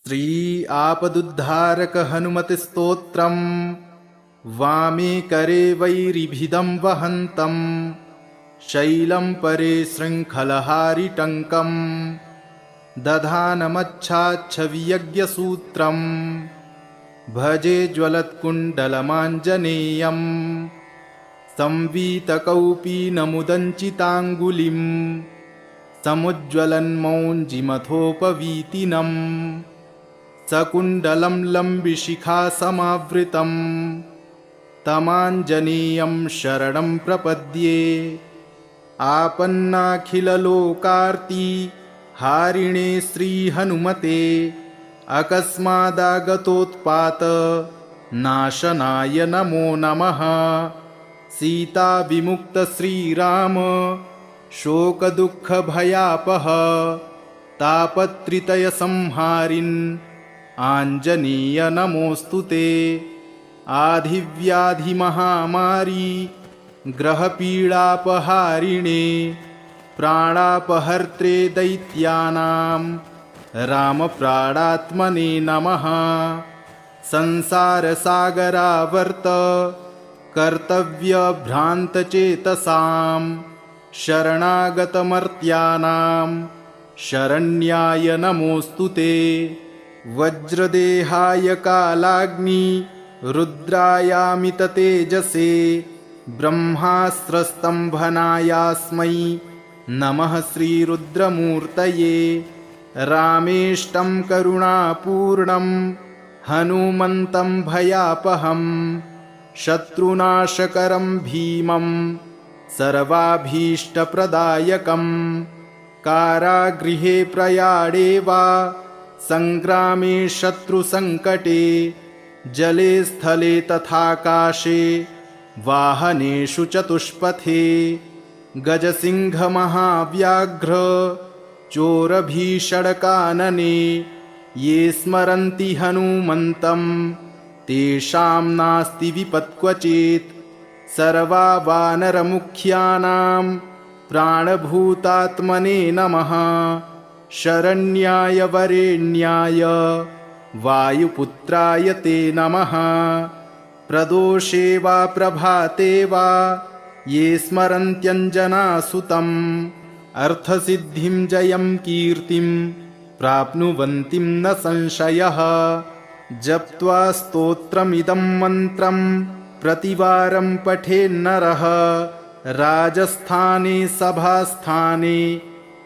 श्री आपदुद्धारक हनुमति स्तोत्रम् वामे करे वैरिभिदं वहन्तम् शैलं परे शृङ्खलहारिटङ्कम् दधानमच्छाच्छवियज्ञसूत्रम् भजे ज्वलत्कुण्डलमाञ्जनेयम् संवीतकौपीनमुदञ्चिताङ्गुलिं समुज्ज्वलन्मौञ्जिमथोपवीतिनम् सकुण्डलं लम्बिशिखासमावृतं तमाञ्जनेयं शरणं प्रपद्ये आपन्नाखिललोकार्ति हारिणे श्रीहनुमते अकस्मादागतोत्पात नाशनाय नमो नमः। सीताविमुक्त श्रीराम शोकदुःखभयापः तापत्रितयसंहारिन् आञ्जनेय नमोऽस्तु ते। आधिव्याधिमहामारी ग्रहपीडापहारिणे प्राणापहर्त्रे दैत्यानां रामप्राणात्मने नमः। संसारसागरावर्त कर्तव्यभ्रान्तचेतसां शरणागतमर्त्यानां शरण्याय नमोऽस्तु ते। वज्रदेहाय कालाग्नि रुद्रायामिततेजसे ब्रह्मास्त्रस्तम्भनायास्मै नमः श्रीरुद्रमूर्तये। रामेष्टं करुणापूर्णं हनुमन्तं भयापहं शत्रुनाशकरं भीमं सर्वाभीष्टप्रदायकं। कारागृहे प्रयाणे वा संग्रामे शत्रुसङ्कटे जले स्थले तथाकाशे वाहनेषु चतुष्पथे गजसिंहमहाव्याघ्र चोरभीषणकानने ये स्मरन्ति हनुमन्तं तेषां नास्ति विपत्क्वचित्। सर्वावानरमुख्यानां प्राणभूतात्मने नमः। शरण्याय वरेण्याय वायुपुत्राय ते नमः। प्रदोषे वा प्रभाते वा ये स्मरन्त्यञ्जनासुतम् अर्थसिद्धिं जयं कीर्तिं प्राप्नुवन्ति न संशयः। जप्त्वा स्तोत्रमिदं मन्त्रं प्रतिवारं पठेन्नरः राजस्थाने सभास्थाने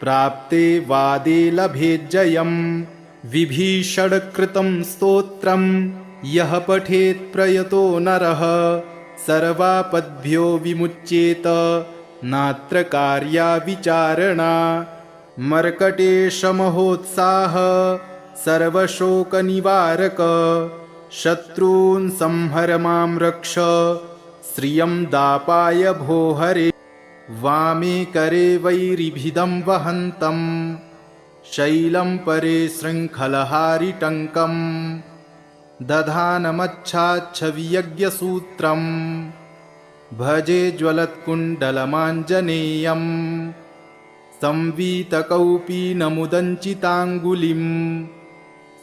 प्राप्ते वादे लभेज्जयम्। विभीषणकृतं स्तोत्रं यः पठेत् प्रयतो नरः सर्वापद्भ्यो विमुच्येत नात्र कार्या विचारणा। मर्कटेशमहोत्साह सर्वशोकनिवारक शत्रून् संहर मां रक्ष श्रियं दापाय भो हरे। वामे करे वैरिभिदं वहन्तम् शैलं परे शृङ्खलहारिटङ्कम् दधानमच्छाच्छवियज्ञसूत्रम् भजे ज्वलत्कुण्डलमाञ्जनेयम् संवीतकौपीनमुदञ्चिताङ्गुलिं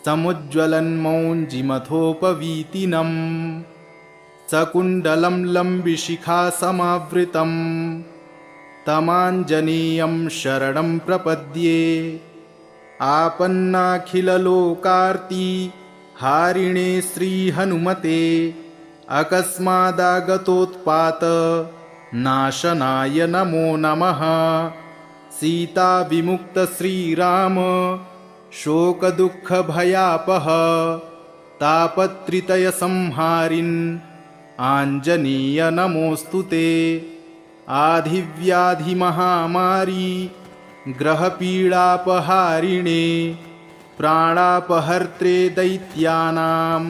समुज्ज्वलन्मौञ्जिमथोपवीतिनम् सकुण्डलं लम्बिशिखासमावृतं तमाञ्जनेयं शरणं प्रपद्ये। आपन्नाखिललोकार्ति हारिणे श्रीहनुमते अकस्मादागतोत्पात नाशनाय नमो नमः। सीताविमुक्त श्रीराम शोकदुःखभयापः तापत्रितयसंहारिन् आञ्जनेय नमोऽस्तु ते। आधिव्याधिमहामारी ग्रहपीडापहारिणे प्राणापहर्त्रे दैत्यानां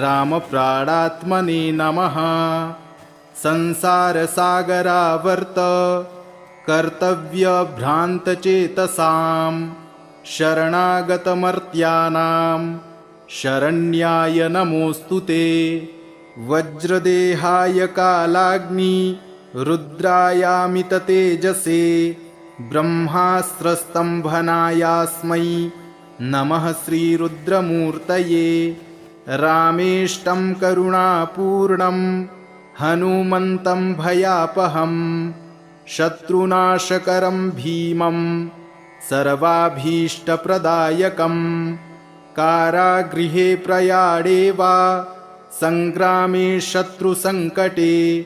रामप्राणात्मने नमः। संसारसागरावर्त कर्तव्यभ्रान्तचेतसां शरणागतमर्त्यानां शरण्याय नमोऽस्तु ते। वज्रदेहाय कालाग्नि रुद्रायामिततेजसे ब्रह्मास्त्रस्तम्भनायास्मै नमः श्रीरुद्रमूर्तये। रामेष्टं करुणापूर्णं हनुमन्तं भयापहं शत्रुनाशकरं भीमं सर्वाभीष्टप्रदायकं। कारागृहे प्रयाणे वा संग्रामे शत्रुसङ्कटे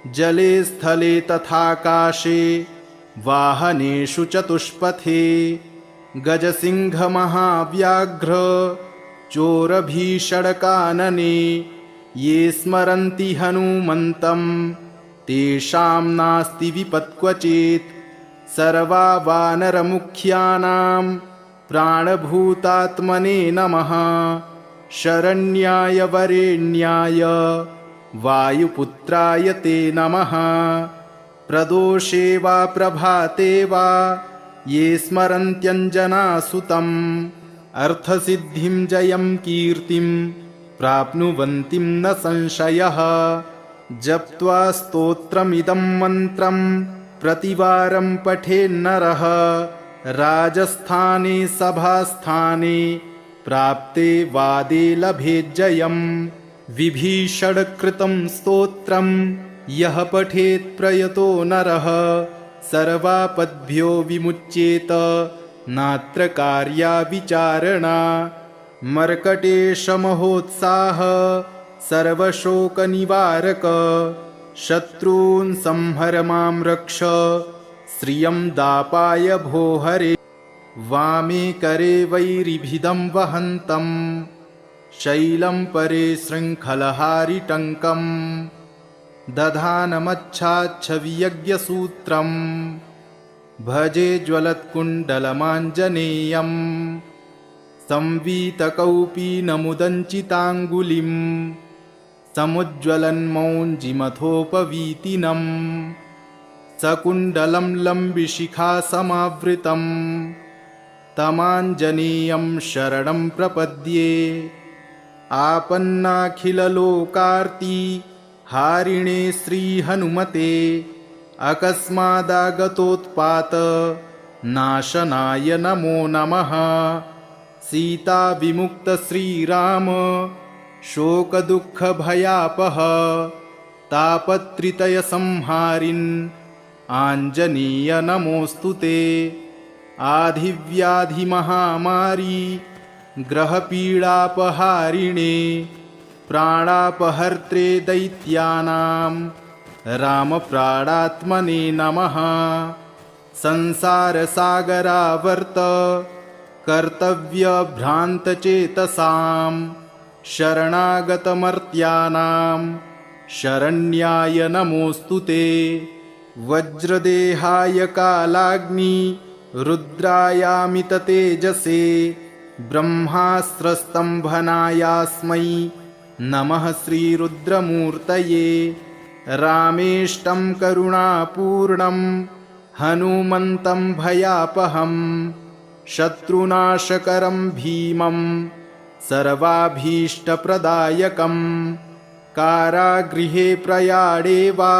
जले स्थले तथाकाशे वाहनेषु चतुष्पथे गजसिंहमहाव्याघ्र चोरभीषणकानने ये स्मरन्ति हनुमन्तं तेषां नास्ति विपत्क्वचित्। सर्वा वानरमुख्यानां प्राणभूतात्मने नमः। शरण्याय वरेण्याय वायुपुत्राय ते नमः। प्रदोषे वा प्रभाते वा ये स्मरन्त्यञ्जनासुतम् अर्थसिद्धिं जयं कीर्तिं प्राप्नुवन्ति न संशयः। जप्त्वा स्तोत्रमिदं मन्त्रं प्रतिवारं पठेन्नरः राजस्थाने सभास्थाने प्राप्ते वादे लभेज्जयम्। विभीषणकृतं स्तोत्रं यः पठेत् प्रयतो नरः सर्वापद्भ्यो विमुच्येत नात्र कार्या विचारणा। मर्कटेशमहोत्साह सर्वशोकनिवारक शत्रून् संहर मां रक्ष श्रियं दापाय भो हरे। वामे करे वैरिभिदं वहन्तं शैलं परे शृङ्खलहारिटङ्कं दधानमच्छाच्छवियज्ञसूत्रं भजे ज्वलत्कुण्डलमाञ्जनेयं। संवीतकौपीनमुदञ्चिताङ्गुलिं समुज्ज्वलन्मौञ्जिमथोपवीतिनं सकुण्डलं लम्बिशिखासमावृतं तमाञ्जनेयं शरणं प्रपद्ये। आपन्नाखिललोकार्ति हारिणे श्रीहनुमते अकस्मादागतोत्पात नाशनाय नमो नमः। सीता विमुक्त श्रीराम शोकदुःखभयापः तापत्रितय संहारिन् आञ्जनेय नमोऽस्तु ते। आधिव्याधिमहामारी ग्रहपीडापहारिणे प्राणापहर्त्रे दैत्यानां रामप्राणात्मने नमः। संसारसागरावर्त कर्तव्यभ्रान्तचेतसां शरणागतमर्त्यानां शरण्याय नमोऽस्तु ते। वज्रदेहाय कालाग्नि रुद्रायामिततेजसे ब्रह्मास्त्रस्तम्भनायास्मै नमः श्रीरुद्रमूर्तये। रामेष्टं करुणापूर्णं हनुमन्तं भयापहं शत्रुनाशकरं भीमं सर्वाभीष्टप्रदायकं। कारागृहे प्रयाणे वा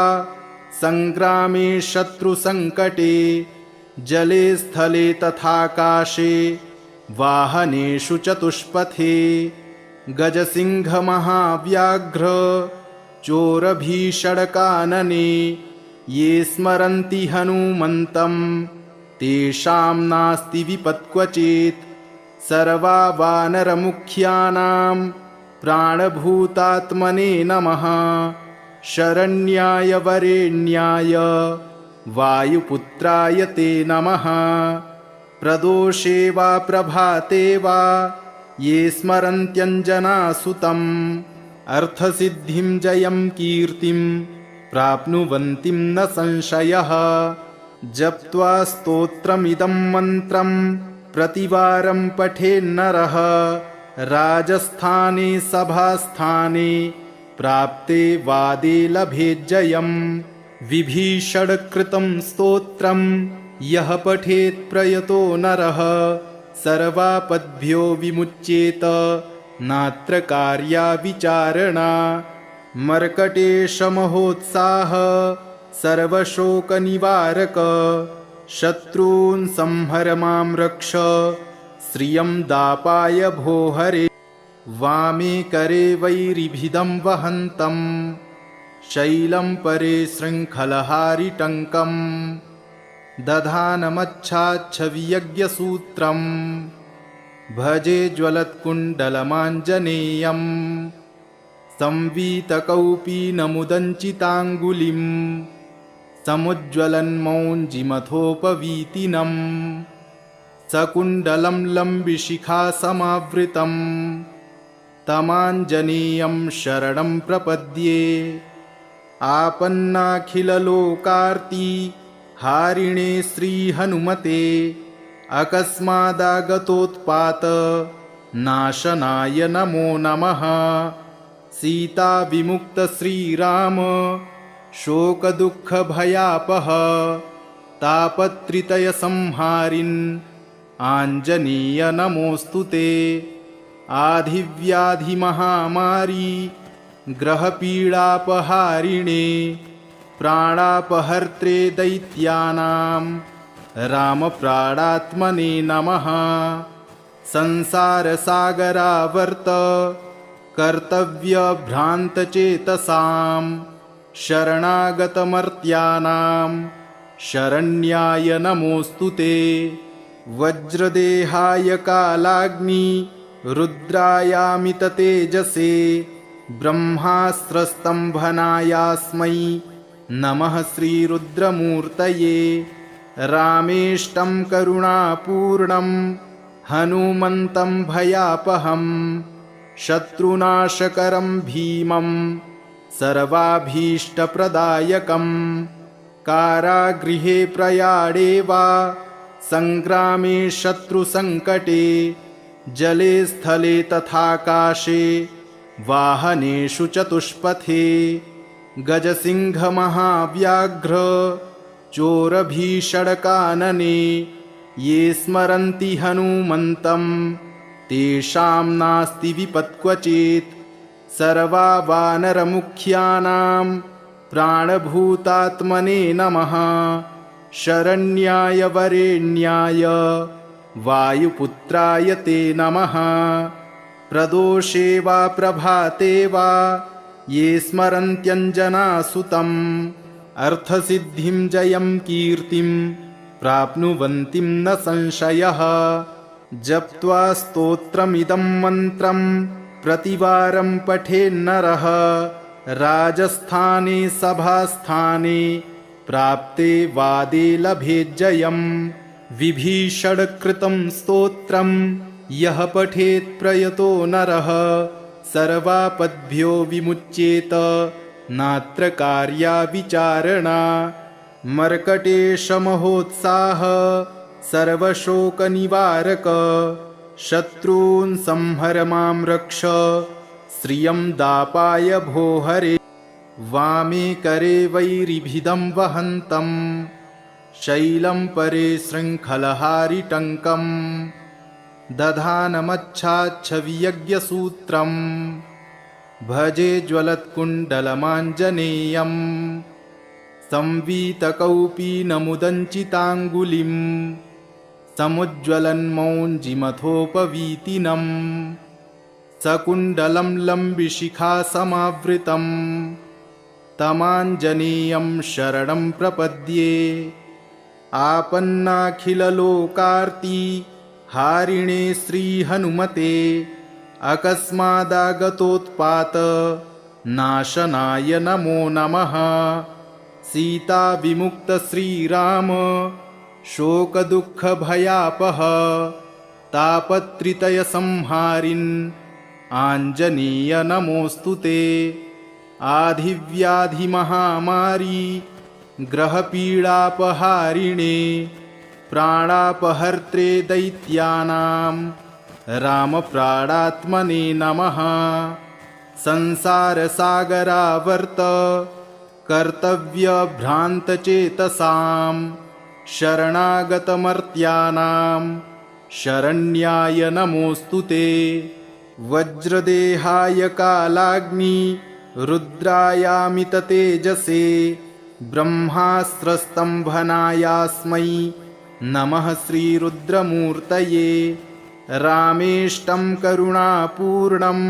संग्रामे शत्रुसङ्कटे जले स्थले तथाकाशे वाहनेषु चतुष्पथे गजसिंहमहाव्याघ्र चोरभीषणकानने ये स्मरन्ति हनुमन्तं तेषां नास्ति विपत्क्वचित्। सर्वा वानरमुख्यानां प्राणभूतात्मने नमः। शरण्याय वरेण्याय वायुपुत्राय ते नमः। प्रदोषे वा प्रभाते वा ये स्मरन्त्यञ्जनासुतम् अर्थसिद्धिं जयं कीर्तिं प्राप्नुवन्ति न संशयः। जप्त्वा स्तोत्रमिदं मन्त्रं प्रतिवारं पठेन्नरः राजस्थाने सभास्थाने प्राप्ते वादे लभेज्जयम्। विभीषणकृतं स्तोत्रं यः पठेत् प्रयतो नरः सर्वापद्भ्यो विमुच्येत नात्र कार्या विचारणा। मर्कटेशमहोत्साह सर्वशोकनिवारक शत्रून् संहर मां रक्ष श्रियं दापाय भो हरे वामे करे वैरिभिदं वहन्तं शैलं परे शृङ्खलहारिटङ्कं दधानमच्छाच्छवियज्ञसूत्रं भजे ज्वलत्कुण्डलमाञ्जनेयं संवीतकौपीनमुदञ्चिताङ्गुलिं समुज्ज्वलन्मौञ्जिमथोपवीतिनं सकुण्डलं लम्बिशिखासमावृतं तमाञ्जनेयं शरणं प्रपद्ये आपन्नाखिललोकार्ति हारिणे श्रीहनुमते अकस्मादागतोत्पात नाशनाय नमो नमः। सीताविमुक्त श्रीराम शोकदुःखभयापः तापत्रितयसंहारिन् आञ्जनेय नमोऽस्तु ते। आधिव्याधिमहामारी ग्रहपीडापहारिणे प्राणापहर्त्रे दैत्यानां रामप्राणात्मने नमः। संसारसागरावर्त कर्तव्यभ्रान्तचेतसां शरणागतमर्त्यानां शरण्याय नमोऽस्तु ते। वज्रदेहाय कालाग्नि रुद्रायामिततेजसे ब्रह्मास्त्रस्तम्भनायास्मै नमः श्रीरुद्रमूर्तये। रामेष्टं करुणापूर्णं हनुमन्तं भयापहं शत्रुनाशकरं भीमं सर्वाभीष्टप्रदायकं कारागृहे प्रयाणे वा संग्रामे शत्रुसङ्कटे जले स्थले तथाकाशे वाहनेषु चतुष्पथे गजसिंहमहाव्याघ्र चोरभीषणकानने ये स्मरन्ति हनुमन्तं तेषां नास्ति विपत्क्वचित्। सर्वा वानरमुख्यानां प्राणभूतात्मने नमः। शरण्याय वरेण्याय वायुपुत्राय ते नमः। प्रदोषे वा प्रभाते वा ये स्मरन्त्यञ्जनासुतम् अर्थसिद्धिं जयं कीर्तिं प्राप्नुवन्ति न संशयः। जप्त्वा स्तोत्रमिदं मन्त्रं प्रतिवारं पठेन्नरः राजस्थाने सभास्थाने प्राप्ते वादे लभेज्जयम्। विभीषणकृतं स्तोत्रं यः पठेत् प्रयतो नरः सर्वापद्भ्यो विमुच्येत नात्र कार्या विचारणा। मर्कटेशमहोत्साह सर्वशोकनिवारक शत्रून् संहर मां रक्ष श्रियं दापाय भो हरे। वामे करे वैरिभिदं वहन्तं शैलं परे शृङ्खलहारिटङ्कं दधानमच्छाच्छवियज्ञसूत्रं भजे ज्वलत्कुण्डलमाञ्जनेयं संवीतकौपीनमुदञ्चिताङ्गुलिं समुज्ज्वलन्मौञ्जिमथोपवीतिनं सकुण्डलं लम्बिशिखासमावृतं तमाञ्जनेयं शरणं प्रपद्ये। आपन्नाखिललोकार्ति हारिणे श्रीहनुमते अकस्मादागतोत्पात नाशनाय नमो नमः। सीताविमुक्त श्रीराम शोकदुःखभयापः तापत्रितयसंहारिन् आञ्जनेय नमोऽस्तु ते। आधिव्याधिमहामारी ग्रहपीडापहारिणे प्राणापहर्त्रे दैत्यानां रामप्राणात्मने नमः। संसारसागरावर्त कर्तव्यभ्रान्तचेतसां शरणागतमर्त्यानां शरण्याय नमोऽस्तु ते। वज्रदेहाय कालाग्नि रुद्रायामिततेजसे ब्रह्मास्त्रस्तम्भनायास्मै नमः श्रीरुद्रमूर्तये। रामेष्टं करुणापूर्णं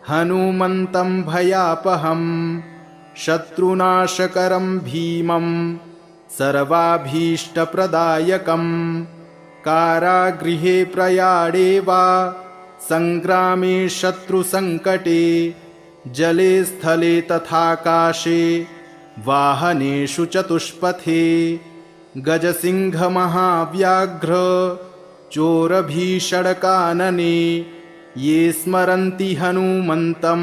हनुमन्तं भयापहं शत्रुनाशकरं भीमं सर्वाभीष्टप्रदायकं कारागृहे प्रयाणे वा संग्रामे शत्रुसङ्कटे जले स्थले तथाकाशे वाहनेषु चतुष्पथे गजसिंहमहाव्याघ्र चोरभीषणकानने ये स्मरन्ति हनुमन्तं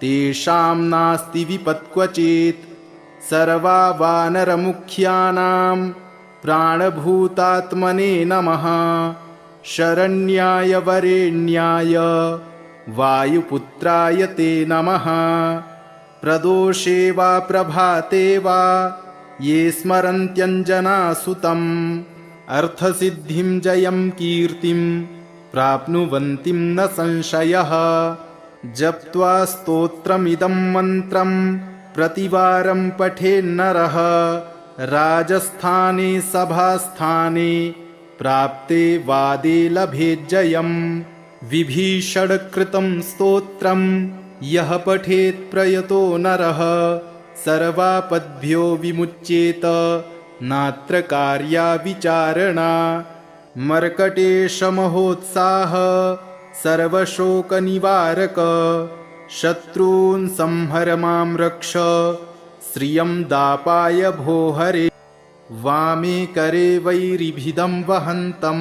तेषां नास्ति विपत्क्वचित् सर्वा वानरमुख्यानां प्राणभूतात्मने नमः शरण्याय वरेण्याय वायुपुत्राय ते नमः प्रदोषे वा प्रभाते वा ये स्मरन्त्यञ्जनासुतम् अर्थसिद्धिं जयं कीर्तिं प्राप्नुवन्ति न संशयः जप्त्वा स्तोत्रमिदं मन्त्रं प्रतिवारं पठेन्नरः राजस्थाने सभास्थाने प्राप्ते वादे लभेज्जयम् विभीषणकृतं स्तोत्रं यः पठेत् प्रयतो नरः सर्वापद्भ्यो विमुच्येत नात्र कार्या विचारणा मर्कटेशमहोत्साह सर्वशोकनिवारक शत्रून् संहर मां रक्ष श्रियं दापाय भो हरे वामे करे वैरिभिदं वहन्तं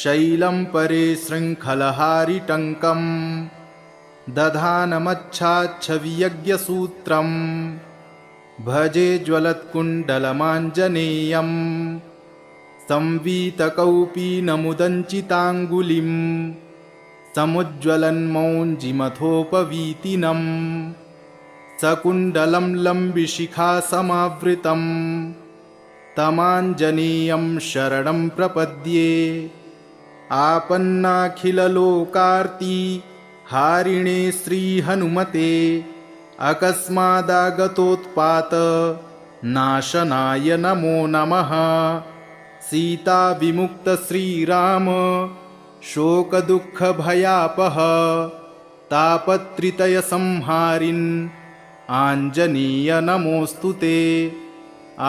शैलं परे शृङ्खलहारिटङ्कं दधानमच्छाच्छवियज्ञसूत्रं भजे ज्वलत्कुण्डलमाञ्जनेयं संवीतकौपीनमुदञ्चिताङ्गुलिं समुज्ज्वलन्मौञ्जिमथोपवीतिनं सकुण्डलं लम्बिशिखासमावृतं तमाञ्जनेयं शरणं प्रपद्ये आपन्नाखिललोकार्ती हारिणे श्रीहनुमते अकस्मादागतोत्पात नाशनाय नमो नमः सीताविमुक्त श्रीराम शोकदुःखभयापः तापत्रितयसंहारिन् आञ्जनेय नमोऽस्तु ते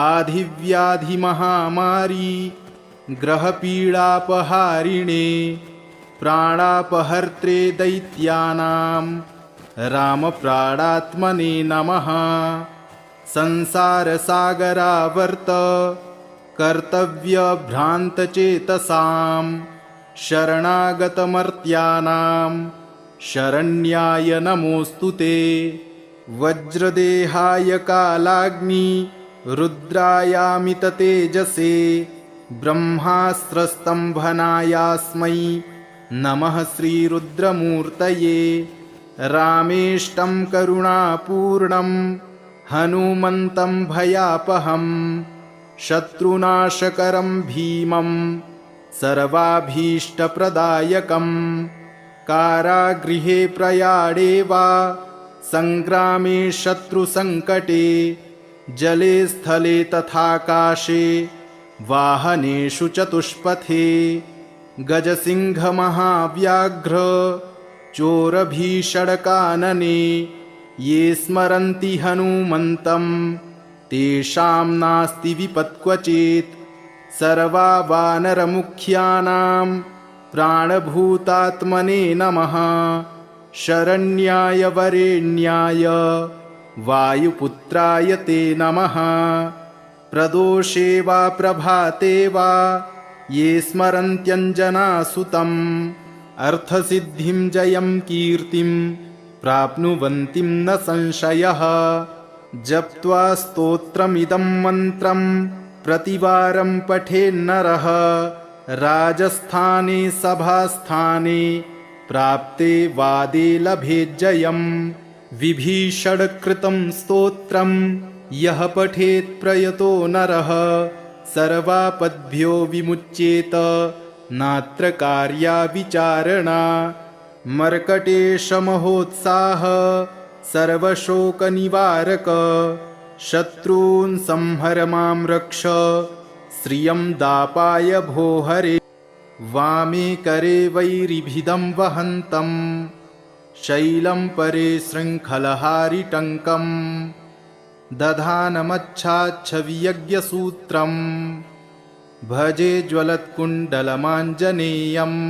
आधिव्याधिमहामारी ग्रहपीडापहारिणे प्राणापहर्त्रे दैत्यानां रामप्राणात्मने नमः संसारसागरावर्त कर्तव्यभ्रान्तचेतसां शरणागतमर्त्यानां शरण्याय नमोऽस्तु ते वज्रदेहाय कालाग्नि रुद्रायामिततेजसे ब्रह्मास्त्रस्तम्भनायास्मै नमः श्रीरुद्रमूर्तये रामेष्टं करुणापूर्णं हनुमन्तं भयापहं शत्रुनाशकरं भीमं सर्वाभीष्टप्रदायकं कारागृहे प्रयाणे वा संग्रामे शत्रुसङ्कटे जले स्थले तथाकाशे वाहनेषु चतुष्पथे गजसिंहमहाव्याघ्र चोरभीषणकानने ये स्मरन्ति हनुमन्तं तेषां नास्ति विपत्क्वचित् सर्वा वानरमुख्यानां प्राणभूतात्मने नमः शरण्याय वरेण्याय वायुपुत्राय ते नमः प्रदोषे वा प्रभाते वा ये स्मरन्त्यञ्जनासुतम् अर्थसिद्धिं जयं कीर्तिं प्राप्नुवन्ति न संशयः जप्त्वा स्तोत्रमिदं मन्त्रं प्रतिवारं पठेन्नरः राजस्थाने सभास्थाने प्राप्ते वादे लभेज्जयम् विभीषणकृतं स्तोत्रं यः पठेत् प्रयतो नरः सर्वापद्भ्यो विमुच्येत नात्र कार्या विचारणा मर्कटेशमहोत्साह सर्वशोकनिवारक शत्रून् संहर मां रक्ष श्रियं दापाय भो हरे वामे करे वैरिभिदं वहन्तं शैलं परे शृङ्खलहारिटङ्कं दधानमच्छाच्छवियज्ञसूत्रं भजे ज्वलत्कुण्डलमाञ्जनेयम्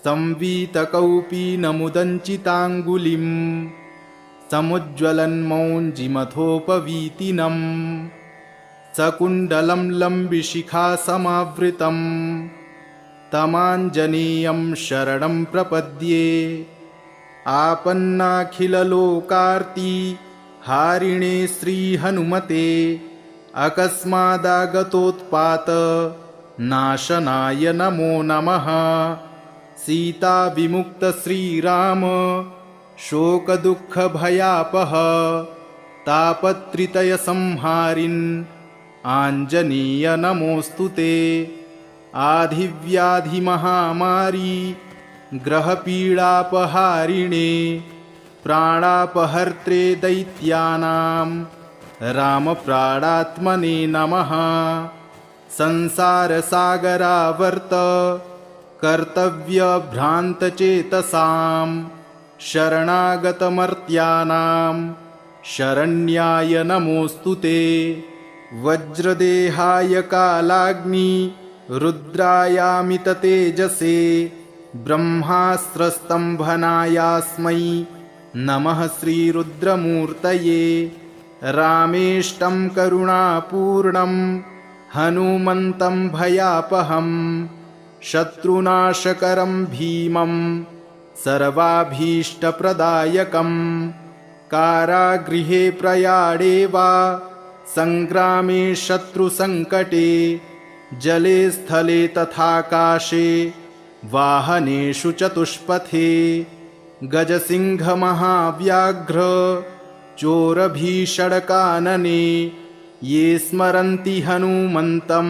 संवीतकौपीनमुदञ्चिताङ्गुलिं समुज्ज्वलन्मौञ्जिमथोपवीतिनम् सकुण्डलं लम्बिशिखासमावृतं तमाञ्जनेयं शरणं प्रपद्ये आपन्नाखिललोकार्ति हारिणे श्रीहनुमते अकस्मादागतोत्पात नाशनाय नमो नमः। सीता विमुक्त श्रीराम शोकदुःखभयापः तापत्रितय संहारिन् आञ्जनेय नमोऽस्तु ते। आधिव्याधिमहामारी ग्रहपीडापहारिणे प्राणापहर्त्रे दैत्यानां रामप्राणात्मने नमः। संसारसागरावर्त कर्तव्यभ्रान्तचेतसां शरणागतमर्त्यानां शरण्याय नमोऽस्तु ते। वज्रदेहाय कालाग्नि रुद्रायामिततेजसे ब्रह्मास्त्रस्तम्भनायास्मै नमः श्रीरुद्रमूर्तये। रामेष्टं करुणापूर्णं हनुमन्तं भयापहं शत्रुनाशकरं भीमं सर्वाभीष्टप्रदायकं। कारागृहे प्रयाणे वा संग्रामे शत्रुसङ्कटे जले स्थले तथाकाशे वाहनेषु चतुष्पथे गजसिंहमहाव्याघ्र चोरभीषणकानने ये स्मरन्ति हनुमन्तं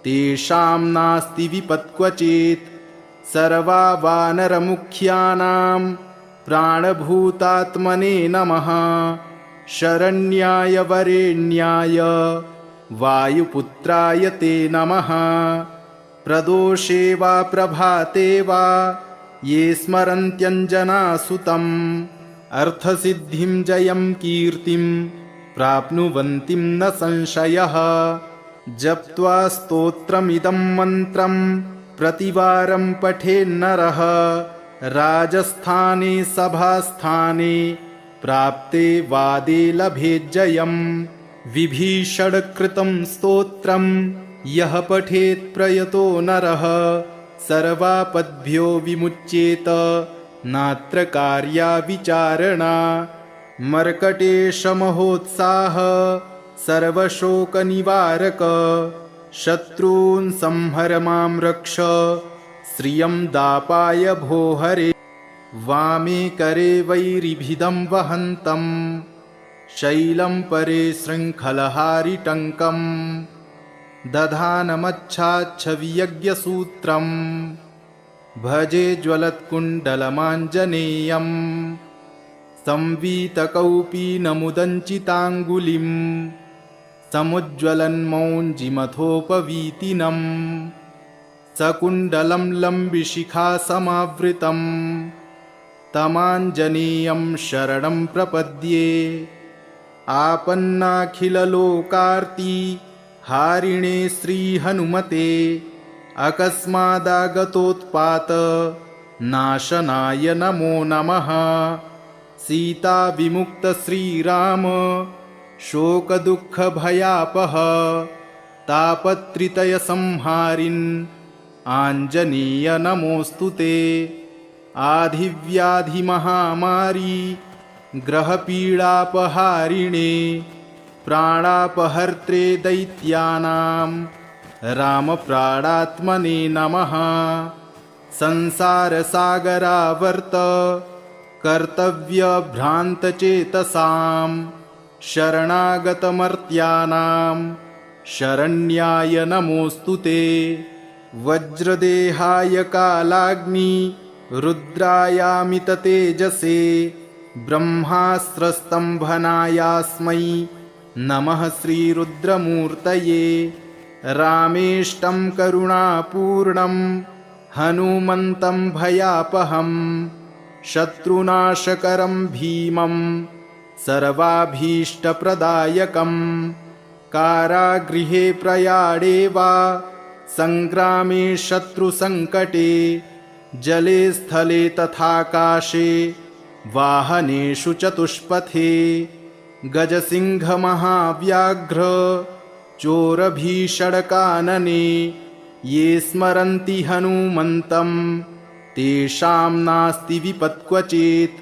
तेषां नास्ति विपत्क्वचित्। सर्वा वानरमुख्यानां प्राणभूतात्मने नमः। शरण्याय वरेण्याय वायुपुत्राय ते नमः। प्रदोषे वा प्रभाते वा ये स्मरन्त्यञ्जनासुतम् अर्थसिद्धिं जयं कीर्तिं प्राप्नुवन्तिं न संशयः। जप्त्वा स्तोत्रमिदं मन्त्रं प्रतिवारं पठेन्नरः राजस्थाने सभास्थाने प्राप्ते वादे लभेज्जयम्। विभीषणकृतं स्तोत्रं यः पठेत् प्रयतो नरः सर्वापद्भ्यो विमुच्येत नात्र कार्या विचारणा। मर्कटेशमहोत्साह सर्वशोकनिवारक शत्रून् संहर मां रक्ष श्रियं दापाय भो हरे। वामे करे वैरिभिदं वहन्तं शैलं परे शृङ्खलहारिटङ्कं दधानमच्छाच्छवियज्ञसूत्रं भजे ज्वलत्कुण्डलमाञ्जनेयम् संवीतकौपीनमुदञ्चिताङ्गुलिं समुज्ज्वलन्मौञ्जिमथोपवीतिनम् सकुण्डलं लम्बिशिखासमावृतं तमाञ्जनेयं शरणं प्रपद्ये। आपन्नाखिललोकार्ति हारिणे श्रीहनुमते अकस्मादागतोत्पात नाशनाय नमो नमः। सीता विमुक्त श्रीराम शोकदुःखभयापः तापत्रितय संहारिन् आञ्जनेय नमोऽस्तु ते। आधिव्याधिमहामारी ग्रहपीडापहारिणे प्राणापहर्त्रे दैत्यानां रामप्राणात्मने नमः। संसारसागरावर्त कर्तव्यभ्रान्तचेतसां शरणागतमर्त्यानां शरण्याय नमोऽस्तु ते। वज्रदेहाय कालाग्नि रुद्रायामिततेजसे ब्रह्मास्त्रस्तम्भनायास्मै नमः श्रीरुद्रमूर्तये। रामेष्टं करुणापूर्णं हनुमन्तं भयापहं शत्रुनाशकरं भीमं सर्वाभीष्टप्रदायकं कारागृहे प्रयाणे वा संग्रामे शत्रुसङ्कटे जले स्थले तथाकाशे वाहनेषु चतुष्पथे गजसिंहमहाव्याघ्र चोरभीषणकानने ये स्मरन्ति हनुमन्तं तेषां नास्ति विपत्क्वचित्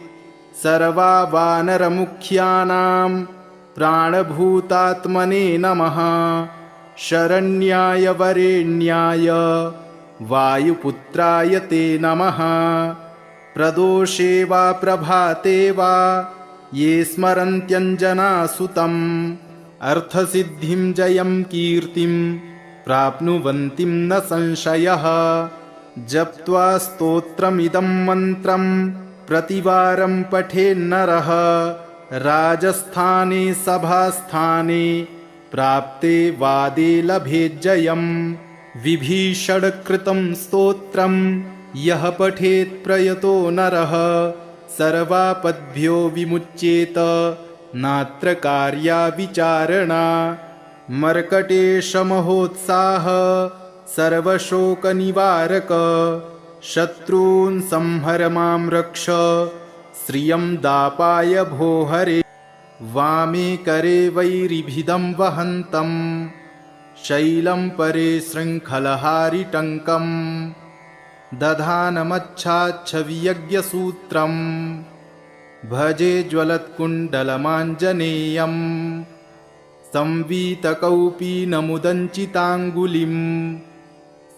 सर्वा वानरमुख्यानां प्राणभूतात्मने नमः शरण्याय वरेण्याय वायुपुत्राय ते नमः प्रदोषे वा प्रभाते वा ये स्मरन्त्यञ्जनासुतम् अर्थसिद्धिं जयं कीर्तिं प्राप्नुवन्तिं न संशयः जप्त्वा स्तोत्रमिदं मन्त्रं प्रतिवारं पठेन्नरः राजस्थाने सभास्थाने प्राप्ते वादे लभेज्जयम् विभीषणकृतं स्तोत्रं यः पठेत् प्रयतो नरः सर्वापद्भ्यो विमुच्येत नात्र कार्या विचारणा मर्कटेशमहोत्साह सर्वशोकनिवारक शत्रून् संहर मां रक्ष श्रियं दापाय भो हरे वामे करे वैरिभिदं वहन्तं शैलं परे शृङ्खलहारिटङ्कं दधानमच्छाच्छवियज्ञसूत्रं भजे ज्वलत्कुण्डलमाञ्जनेयं संवीतकौपीनमुदञ्चिताङ्गुलिं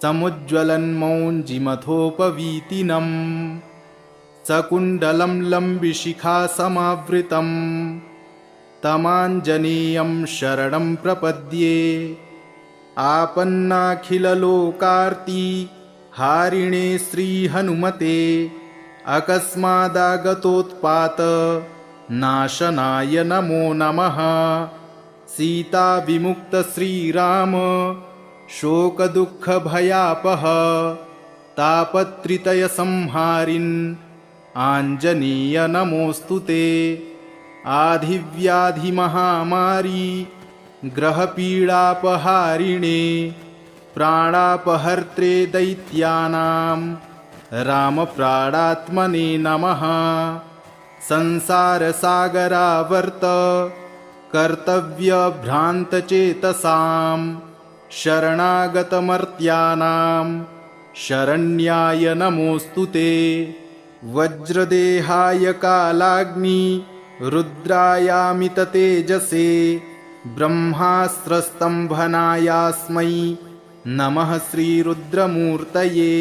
समुज्ज्वलन्मौञ्जिमथोपवीतिनं सकुण्डलं लम्बिशिखासमावृतं तमाञ्जनेयं शरणं प्रपद्ये आपन्नाखिललोकार्ति हारिणे श्रीहनुमते अकस्मादागतोत्पात नाशनाय नमो नमः सीताविमुक्त श्रीराम शोकदुःखभयापः तापत्रितयसंहारिन् आञ्जनेय नमोऽस्तु ते आधिव्याधिमहामारी ग्रहपीडापहारिणे प्राणापहर्त्रे दैत्यानां रामप्राणात्मने नमः संसारसागरावर्त कर्तव्यभ्रान्तचेतसां शरणागतमर्त्यानां शरण्याय नमोऽस्तु ते वज्रदेहाय कालाग्नि रुद्रायामिततेजसे ब्रह्मास्त्रस्तम्भनायास्मै नमः श्रीरुद्रमूर्तये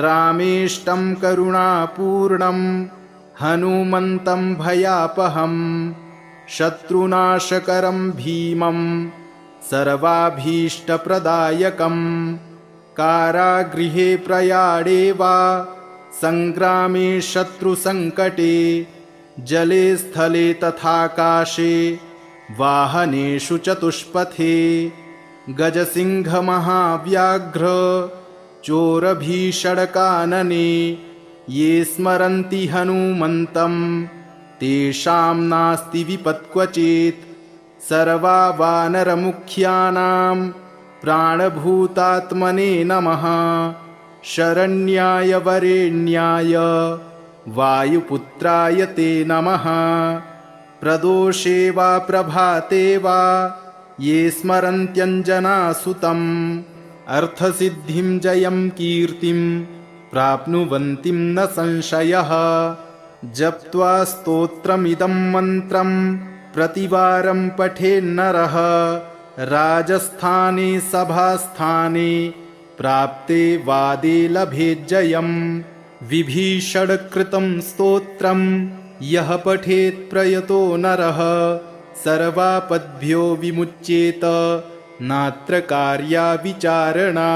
रामेष्टं करुणापूर्णं हनुमन्तं भयापहं शत्रुनाशकरं भीमं सर्वाभीष्टप्रदायकं कारागृहे प्रयाणे वा संग्रामे शत्रुसङ्कटे जले स्थले तथाकाशे वाहनेषु चतुष्पथे गजसिंहमहाव्याघ्र चोरभीषणकानने ये स्मरन्ति हनुमन्तं तेषां नास्ति विपत्क्वचित् सर्वा वानरमुख्यानां प्राणभूतात्मने नमः शरण्याय वरेण्याय वायुपुत्राय ते नमः प्रदोषे वा प्रभाते वा ये स्मरन्त्यञ्जनासुतम् अर्थसिद्धिं जयं कीर्तिं प्राप्नुवन्तिं न संशयः जप्त्वा स्तोत्रमिदं मन्त्रं प्रतिवारं पठेन्नरः राजस्थाने सभास्थाने प्राप्ते वादे लभेज्जयम् विभीषणकृतं स्तोत्रं यः पठेत् प्रयतो नरः सर्वापद्भ्यो विमुच्येत नात्र कार्या विचारणा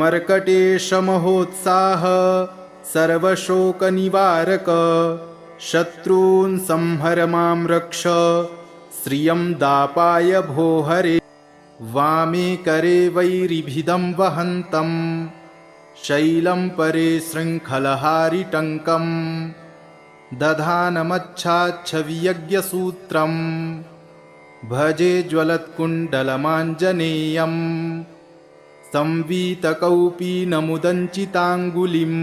मर्कटेशमहोत्साह सर्वशोकनिवारक शत्रून् संहर मां रक्ष श्रियं दापाय भो हरे वामे करे वैरिभिदं वहन्तं शैलं परे शृङ्खलहारिटङ्कं दधानमच्छाच्छवियज्ञसूत्रं भजे ज्वलत्कुण्डलमाञ्जनेयं संवीतकौपीनमुदञ्चिताङ्गुलिं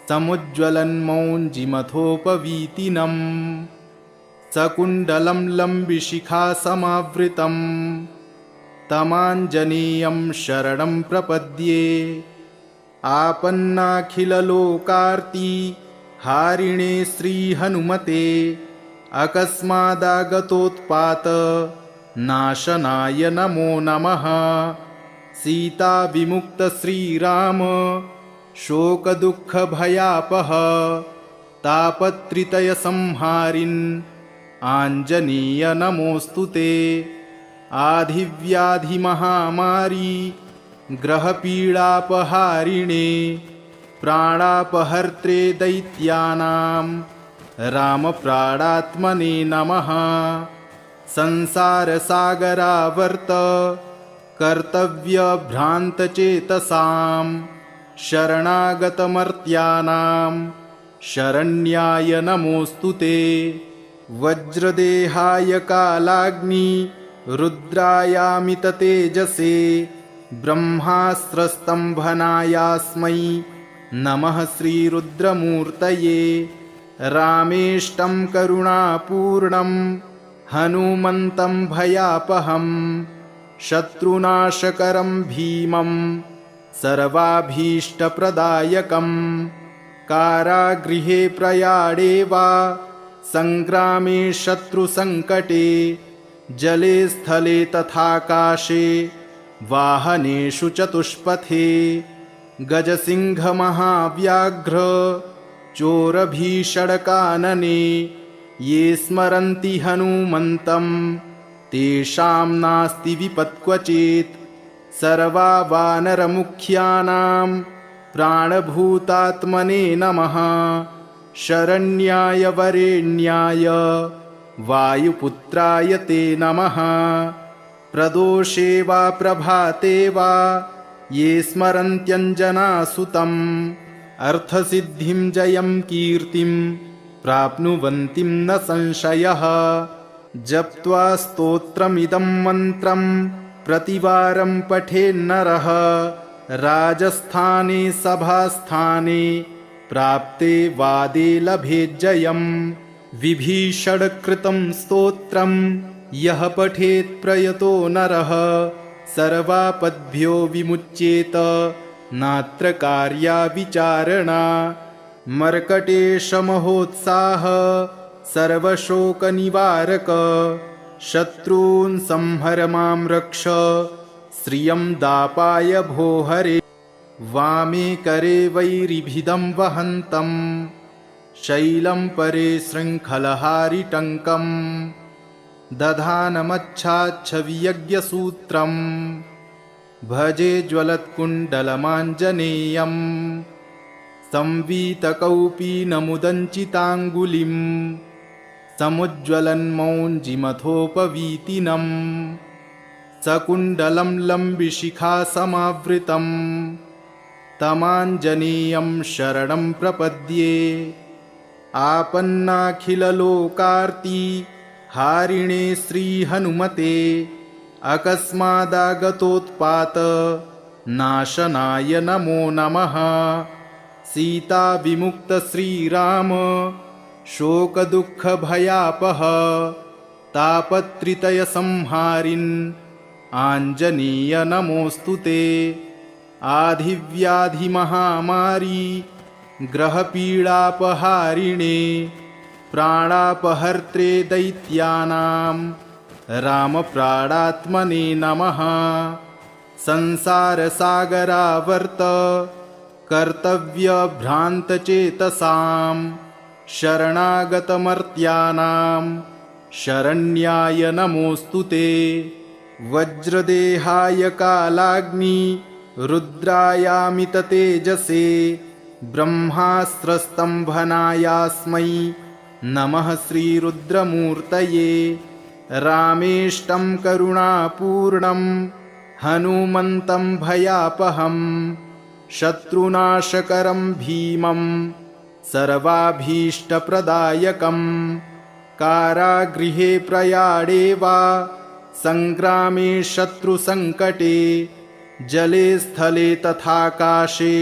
समुज्ज्वलन्मौञ्जिमथोपवीतिनं सकुण्डलं लम्बिशिखासमावृतं तमाञ्जनेयं शरणं प्रपद्ये आपन्नाखिललोकार्ति हारिणे श्रीहनुमते अकस्मादागतोत्पात नाशनाय नमो नमः। सीताविमुक्त श्रीराम शोकदुःखभयापः तापत्रितयसंहारिन् आञ्जनेय नमोऽस्तु ते। आधिव्याधिमहामारी ग्रहपीडापहारिणे प्राणापहर्त्रे दैत्यानां रामप्राणात्मने नमः। संसारसागरावर्त कर्तव्यभ्रान्तचेतसां शरणागतमर्त्यानां शरण्याय नमोऽस्तु ते। वज्रदेहाय कालाग्नि रुद्रायामिततेजसे ब्रह्मास्त्रस्तम्भनायास्मै नमः श्रीरुद्रमूर्तये। रामेष्टं करुणापूर्णं हनुमन्तं भयापहं शत्रुनाशकरं भीमं सर्वाभीष्टप्रदायकं। कारागृहे प्रयाणे वा संग्रामे शत्रुसङ्कटे जले स्थले तथाकाशे वाहनेषु चतुष्पथे गजसिंहमहाव्याघ्र चोरभीषणकानने ये स्मरन्ति हनुमन्तं तेषां नास्ति विपत्क्वचित्। सर्वावानरमुख्यानां प्राणभूतात्मने नमः। शरण्याय वरेण्याय वायुपुत्राय ते नमः। प्रदोषे वा प्रभाते वा ये स्मरन्त्यञ्जनासुतम् अर्थसिद्धिं जयं कीर्तिं प्राप्नुवन्तिं न संशयः। जप्त्वा स्तोत्रमिदं मन्त्रं प्रतिवारं पठेन्नरः राजस्थाने सभास्थाने प्राप्ते वादे लभेज्जयम्। विभीषणकृतं स्तोत्रं यः पठेत् प्रयतो नरः सर्वापद्भ्यो विमुच्येत नात्र कार्या विचारणा। मर्कटेशमहोत्साह सर्वशोकनिवारक शत्रून् संहर मां रक्ष श्रियं दापाय भो हरे। वामे करे वैरिभिदं वहन्तं शैलं परे शृङ्खलहारिटङ्कं दधानमच्छाच्छवियज्ञसूत्रं भजे ज्वलत्कुण्डलमाञ्जनेयं संवीतकौपीनमुदञ्चिताङ्गुलिं समुज्ज्वलन्मौञ्जिमथोपवीतिनं सकुण्डलं लम्बिशिखासमावृतं तमाञ्जनेयं शरणं प्रपद्ये। आपन्नाखिललोकार्ति हारिणे श्रीहनुमते अकस्मादागतोत्पात नाशनाय नमो नमः। सीताविमुक्त श्रीराम शोकदुःखभयापः तापत्रितयसंहारिन् आञ्जनेय नमोऽस्तु ते। आधिव्याधिमहामारी ग्रहपीडापहारिणे प्राणापहर्त्रे दैत्यानां रामप्राणात्मने नमः। संसारसागरावर्त कर्तव्यभ्रान्तचेतसां शरणागतमर्त्यानां शरण्याय नमोऽस्तु ते। वज्रदेहाय कालाग्नि रुद्रायामिततेजसे ब्रह्मास्त्रस्तम्भनायास्मै नमः श्रीरुद्रमूर्तये। रामेष्टं करुणापूर्णं हनुमन्तं भयापहं शत्रुनाशकरं भीमं सर्वाभीष्टप्रदायकं कारागृहे प्रयाणे वा संग्रामे शत्रुसङ्कटे जले स्थले तथाकाशे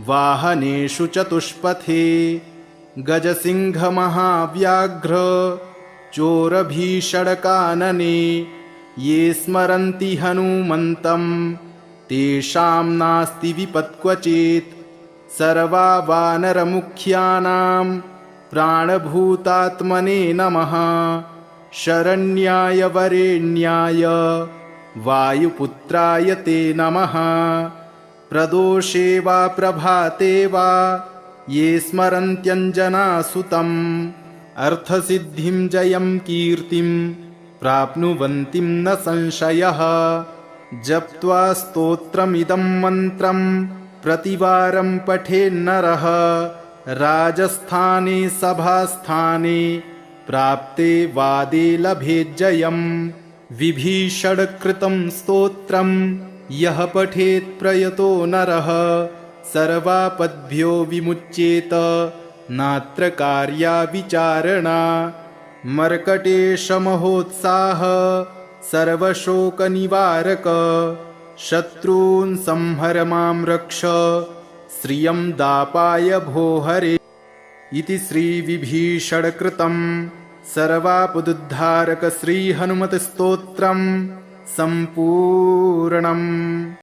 वाहनेषु चतुष्पथे गजसिंहमहाव्याघ्र चोरभीषणकानने ये स्मरन्ति हनुमन्तं तेषां नास्ति विपत्क्वचित् सर्वा वानरमुख्यानां प्राणभूतात्मने नमः शरण्याय वरेण्याय वायुपुत्राय ते नमः प्रदोषे वा प्रभाते वा ये स्मरन्त्यञ्जनासुतम् अर्थसिद्धिं जयं कीर्तिं प्राप्नुवन्तिं न संशयः जप्त्वा स्तोत्रमिदं मन्त्रं प्रतिवारं पठेन्नरः राजस्थाने सभास्थाने प्राप्ते वादे लभेज्जयम् विभीषणकृतं स्तोत्रं यः पठेत् प्रयतो नरः सर्वापद्भ्यो विमुच्येत नात्र कार्या विचारणा मर्कटेशमहोत्साह सर्वशोकनिवारक शत्रून् संहर मां रक्ष श्रियं दापाय भो हरे इति श्रीविभीषणकृतं सर्वापदुद्धारक श्रीहनुमत्स्तोत्रं सम्पूर्णम्।